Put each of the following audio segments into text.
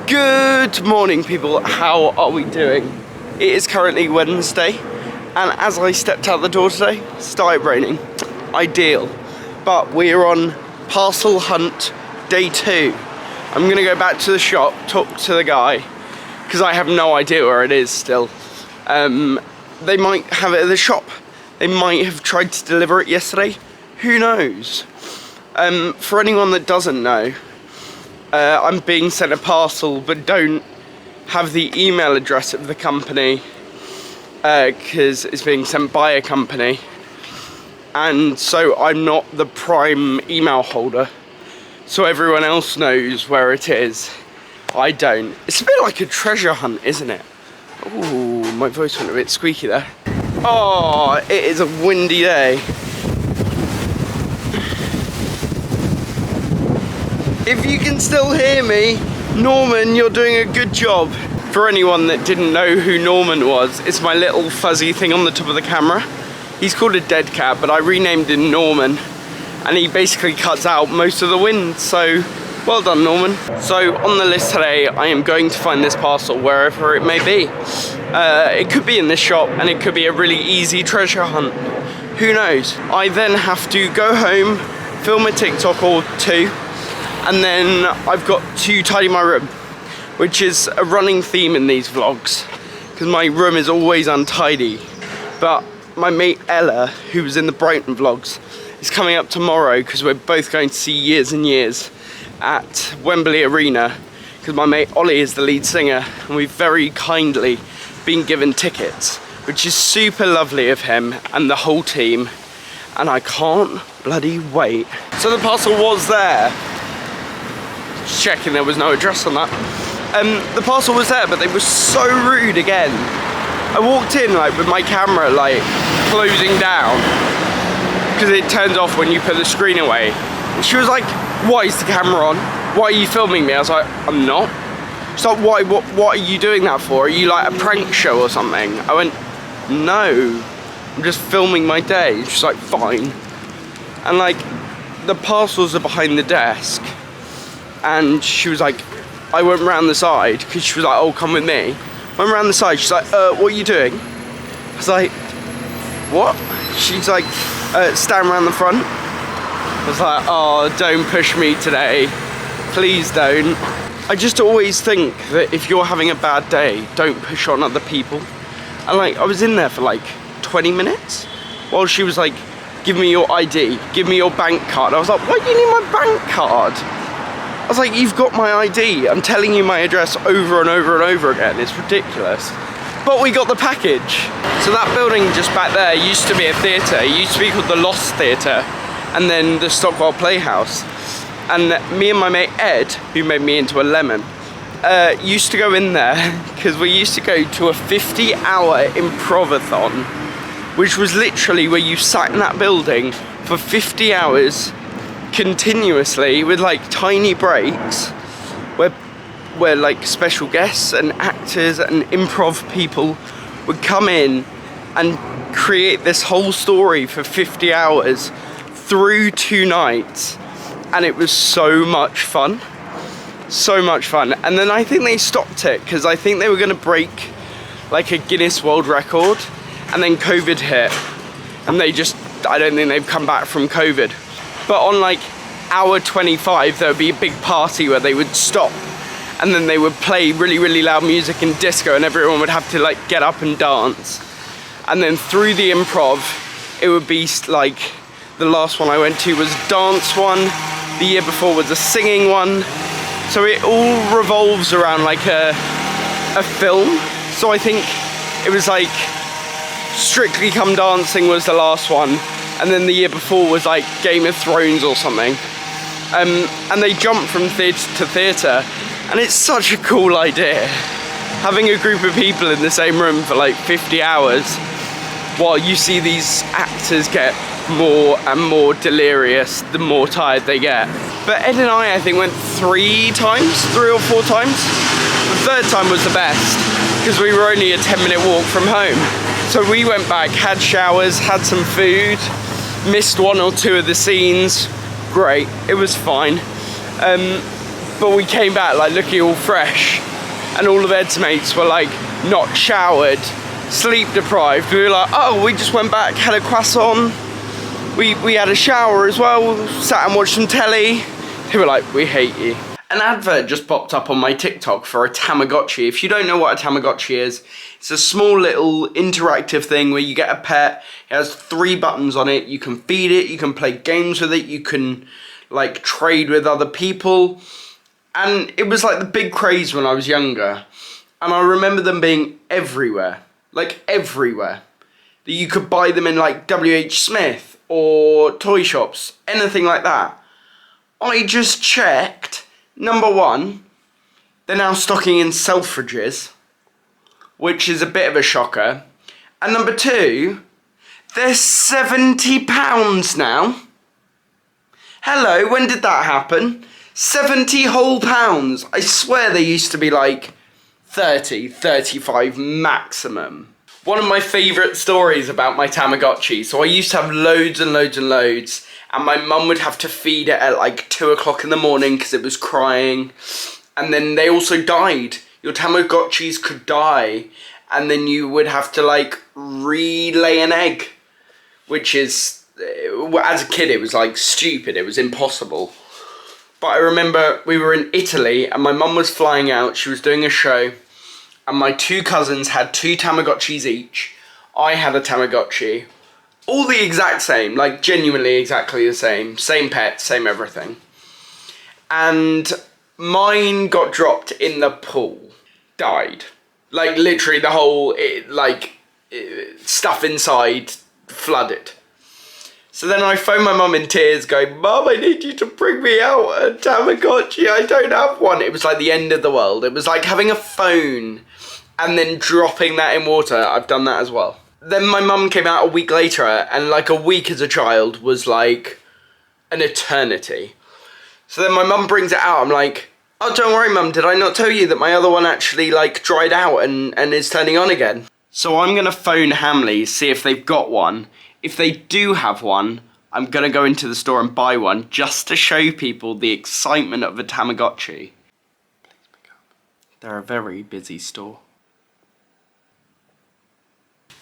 Good morning, people. How are we doing? It is currently Wednesday, and as I stepped out the door today, it started raining. Ideal. But we're on parcel hunt day 2. I'm gonna go back to the shop, talk to the guy, because I have no idea where it is still. They might have it at the shop. They might have tried to deliver it yesterday. Who knows? For anyone that doesn't know, I'm being sent a parcel but don't have the email address of the company because it's being sent by a company, and so I'm not the prime email holder, so everyone else knows where it is. I don't. It's a bit like a treasure hunt, isn't it? Ooh, my voice went a bit squeaky there. Oh, it is a windy day. If you can still hear me, Norman, you're doing a good job. For anyone that didn't know who Norman was, it's my little fuzzy thing on the top of the camera. He's called a dead cat, but I renamed him Norman, and he basically cuts out most of the wind, so well done, Norman. So on the list today, I am going to find this parcel wherever it may be. It could be in this shop, and it could be a really easy treasure hunt. Who knows? I then have to go home, film a TikTok or 2, and then I've got to tidy my room, which is a running theme in these vlogs, because my room is always untidy. But my mate Ella, who was in the Brighton vlogs, is coming up tomorrow because we're both going to see Years and Years at Wembley Arena, because my mate Ollie is the lead singer, and we've very kindly been given tickets, which is super lovely of him and the whole team, and I can't bloody wait. So the parcel was there. Just checking there was no address on that. The parcel was there, but they were so rude again. I walked in like with my camera like closing down, because it turns off when you put the screen away. And she was like, "Why is the camera on? Why are you filming me?" I was like, "I'm not." She's like, "Why? What are you doing that for? Are you like a prank show or something?" I went, "No, I'm just filming my day." She's like, "Fine." And like, the parcels are behind the desk, and she was like, I went round the side, because she was like, "Oh, come with me." Went round the side, she's like, "What are you doing?" I was like, "What?" She's like, "Stand around the front." I was like, "Oh, don't push me today. Please don't." I just always think that if you're having a bad day, don't push on other people. And like, I was in there for like 20 minutes while she was like, "Give me your ID, give me your bank card." I was like, "Why do you need my bank card?" I was like, "You've got my ID. I'm telling you my address over and over and over again. It's ridiculous." But we got the package. So that building just back there used to be a theatre. It used to be called the Lost Theatre, and then the Stockwell Playhouse. And me and my mate Ed, who made me into a lemon, used to go in there because we used to go to a 50-hour improv-a-thon, which was literally where you sat in that building for 50 hours continuously with like tiny breaks where like special guests and actors and improv people would come in and create this whole story for 50 hours through 2 nights, and it was so much fun. And then I think they stopped it because I think they were going to break like a Guinness World Record, and then COVID hit, and I don't think they've come back from COVID. But on like hour 25, there would be a big party where they would stop, and then they would play really, really loud music and disco, and everyone would have to like get up and dance. And then through the improv, it would be like, the last one I went to was a dance one, the year before was a singing one. So it all revolves around like a film. So I think it was like Strictly Come Dancing was the last one, and then the year before was like Game of Thrones or something. And they jumped from theatre to theatre, and it's such a cool idea. Having a group of people in the same room for like 50 hours while you see these actors get more and more delirious the more tired they get. But Ed and I think went 3 or 4 times. The third time was the best, because we were only a 10-minute walk from home. So we went back, had showers, had some food, missed 1 or 2 of the scenes. Great, it was fine. But we came back like looking all fresh, and all of Ed's mates were like not showered, sleep deprived. We were like, oh, we just went back, had a croissant, we had a shower as well, sat and watched some telly. They were like, we hate you. An advert just popped up on my TikTok for a Tamagotchi. If you don't know what a Tamagotchi is, it's a small little interactive thing where you get a pet. It has 3 buttons on it. You can feed it, you can play games with it, you can like trade with other people. And it was like the big craze when I was younger. And I remember them being everywhere, like everywhere. That you could buy them in like WH Smith or toy shops, anything like that. I just checked. Number 1, they're now stocking in Selfridges, which is a bit of a shocker. And number 2, they're £70 now. Hello, when did that happen? 70 whole pounds. I swear they used to be like 30, 35 maximum. One of my favourite stories about my Tamagotchi. So I used to have loads and loads and loads. And my mum would have to feed it at like 2 o'clock in the morning because it was crying. And then they also died. Your Tamagotchis could die. And then you would have to like relay an egg. Which is, as a kid, it was like stupid. It was impossible. But I remember we were in Italy and my mum was flying out. She was doing a show. And my 2 cousins had 2 Tamagotchis each. I had a Tamagotchi. All the exact same, like genuinely exactly the same. Same pet, same everything. And mine got dropped in the pool. Died. Like literally the whole, stuff inside flooded. So then I phoned my mum in tears going, Mum, I need you to bring me out a Tamagotchi. I don't have one. It was like the end of the world. It was like having a phone and then dropping that in water. I've done that as well. Then my mum came out a week later, and like a week as a child was like an eternity. So then my mum brings it out. I'm like, oh, don't worry, Mum. Did I not tell you that my other one actually like dried out and is turning on again? So I'm going to phone Hamleys, see if they've got one. If they do have one, I'm going to go into the store and buy one just to show people the excitement of a Tamagotchi. Please pick up. They're a very busy store.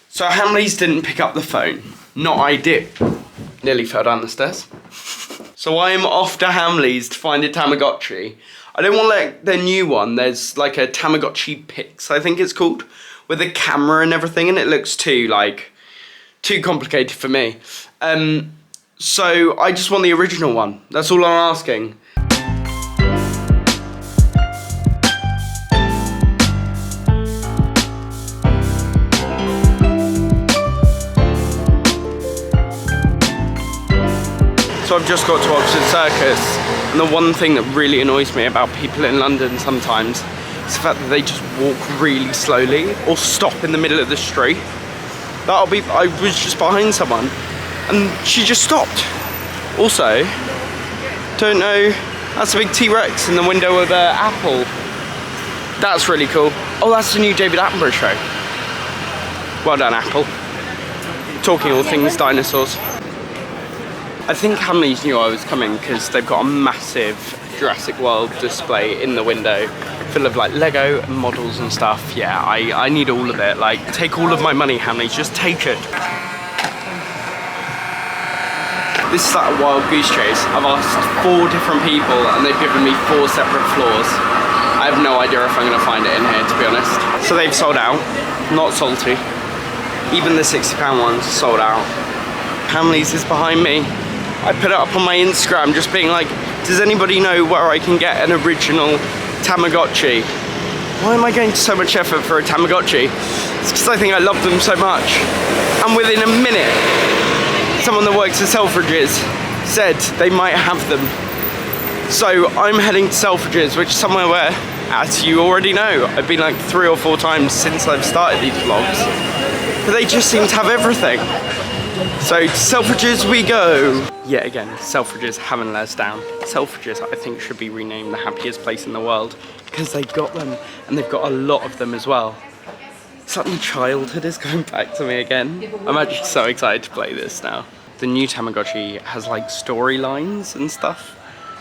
So Hamleys didn't pick up the phone. Not ideal. Nearly fell down the stairs. So I am off to Hamleys to find a Tamagotchi. I don't want like their new one. There's like a Tamagotchi Pix, I think it's called, with a camera and everything, and it looks too complicated for me. So I just want the original one. That's all I'm asking. So I've just got to Oxford Circus, and the one thing that really annoys me about people in London sometimes is the fact that they just walk really slowly or stop in the middle of the street. I was just behind someone and she just stopped. Also, don't know, that's a big T-Rex in the window of Apple. That's really cool. Oh, that's the new David Attenborough show. Well done, Apple. Talking all things dinosaurs. I think Hamleys knew I was coming because they've got a massive Jurassic World display in the window full of like Lego and models and stuff. Yeah, I need all of it. Like, take all of my money, Hamleys, just take it. This is like a wild goose chase. I've asked 4 different people and they've given me 4 separate floors. I have no idea if I'm gonna find it in here, to be honest. So they've sold out, not salty. Even the £60 ones sold out. Hamleys is behind me. I put it up on my Instagram just being like, does anybody know where I can get an original Tamagotchi? Why am I going to so much effort for a Tamagotchi? It's because I think I love them so much. And within a minute, someone that works at Selfridges said they might have them. So I'm heading to Selfridges, which is somewhere where, as you already know, I've been like 3 or 4 times since I've started these vlogs. But they just seem to have everything. So to Selfridges we go. Yet again, Selfridges haven't let us down. Selfridges, I think, should be renamed the happiest place in the world because they got them, and they've got a lot of them as well. It's like my childhood is going back to me again. I'm actually so excited to play this now. The new Tamagotchi has like storylines and stuff.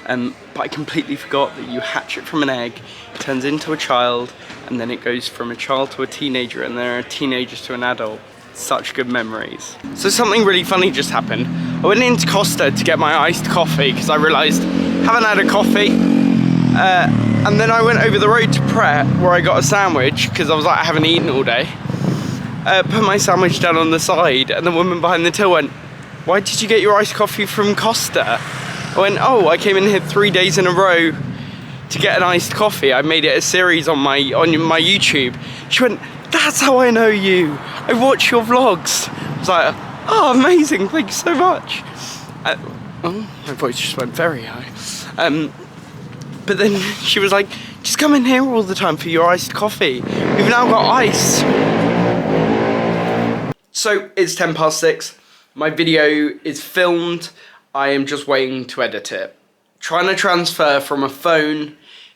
But I completely forgot that you hatch it from an egg, it turns into a child, and then it goes from a child to a teenager, and then a teenager to an adult. Such good memories. So something really funny just happened. I went into Costa to get my iced coffee because I realised I haven't had a coffee. And then I went over the road to Pret where I got a sandwich because I was like, I haven't eaten all day. Put my sandwich down on the side, and the woman behind the till went, "Why did you get your iced coffee from Costa?" I went, "Oh, I came in here 3 days in a row to get an iced coffee. I made it a series on my YouTube." She went, "That's how I know you. I watch your vlogs." I was like, "Oh, amazing, thank you so much." Oh, my voice just went very high. But then she was like, "Just come in here all the time for your iced coffee. We've now got ice." So it's 6:10. My video is filmed. I am just waiting to edit it. Trying to transfer from a phone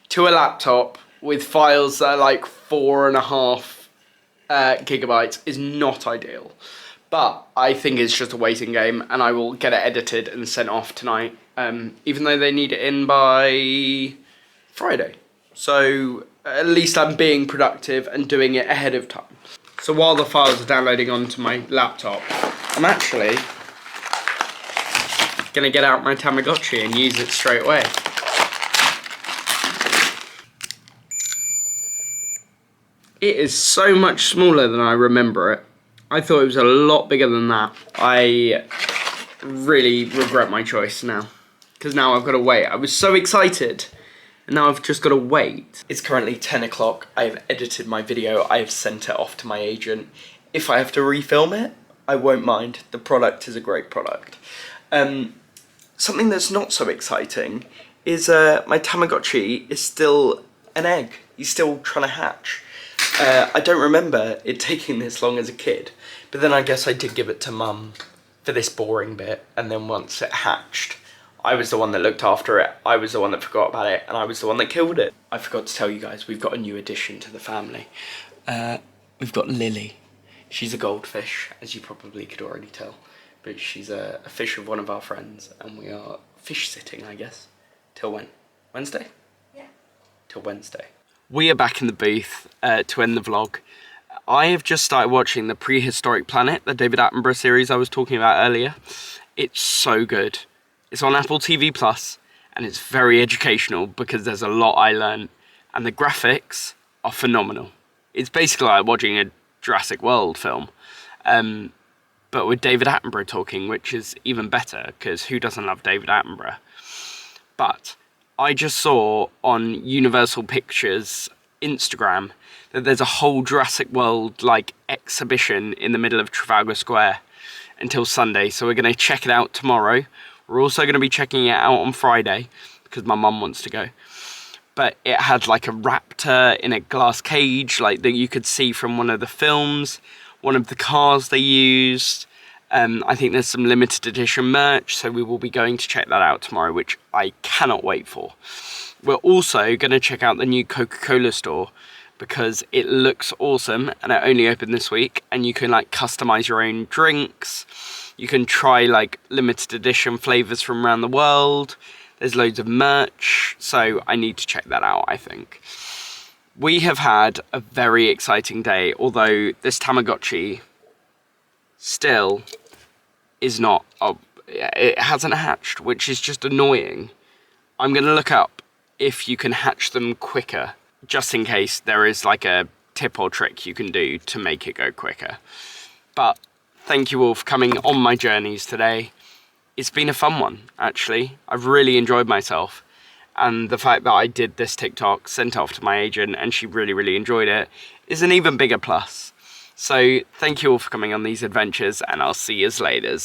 to a laptop with files that are like 4.5 gigabytes is not ideal. But I think it's just a waiting game, and I will get it edited and sent off tonight, even though they need it in by Friday. So at least I'm being productive and doing it ahead of time. So while the files are downloading onto my laptop, I'm actually gonna get out my Tamagotchi and use it straight away. It is so much smaller than I remember it. I thought it was a lot bigger than that. I really regret my choice now, because now I've got to wait. I was so excited, and now I've just got to wait. It's currently 10 o'clock. I have edited my video. I have sent it off to my agent. If I have to refilm it, I won't mind. The product is a great product. Something that's not so exciting is my Tamagotchi is still an egg. He's still trying to hatch. I don't remember it taking this long as a kid, but then I guess I did give it to Mum for this boring bit, and then once it hatched, I was the one that looked after it, I was the one that forgot about it, and I was the one that killed it. I forgot to tell you guys, we've got a new addition to the family. We've got Lily. She's a goldfish, as you probably could already tell, but she's a fish of one of our friends, and we are fish sitting, I guess. Till when? Wednesday? Yeah. Till Wednesday. We are back in the booth to end the vlog. I have just started watching the Prehistoric Planet, the David Attenborough series I was talking about earlier. It's so good. It's on Apple TV Plus, and it's very educational because there's a lot I learned, and the graphics are phenomenal. It's basically like watching a Jurassic World film, but with David Attenborough talking, which is even better because who doesn't love David Attenborough? But I just saw on Universal Pictures Instagram that there's a whole Jurassic World like exhibition in the middle of Trafalgar Square until Sunday, so we're going to check it out tomorrow. We're also going to be checking it out on Friday because my mum wants to go. But it had like a raptor in a glass cage, like that you could see from one of the films, one of the cars they used. I think there's some limited edition merch, so we will be going to check that out tomorrow, which I cannot wait for. We're also going to check out the new Coca-Cola store because it looks awesome, and it only opened this week, and you can like customize your own drinks. You can try like limited edition flavors from around the world. There's loads of merch, so I need to check that out, I think. We have had a very exciting day, although this Tamagotchi still is not, it hasn't hatched, which is just annoying. I'm going to look up if you can hatch them quicker, just in case there is like a tip or trick you can do to make it go quicker. But thank you all for coming on my journeys today. It's been a fun one, actually. I've really enjoyed myself. And the fact that I did this TikTok, sent it off to my agent, and she really, really enjoyed it, is an even bigger plus. So thank you all for coming on these adventures, and I'll see you later.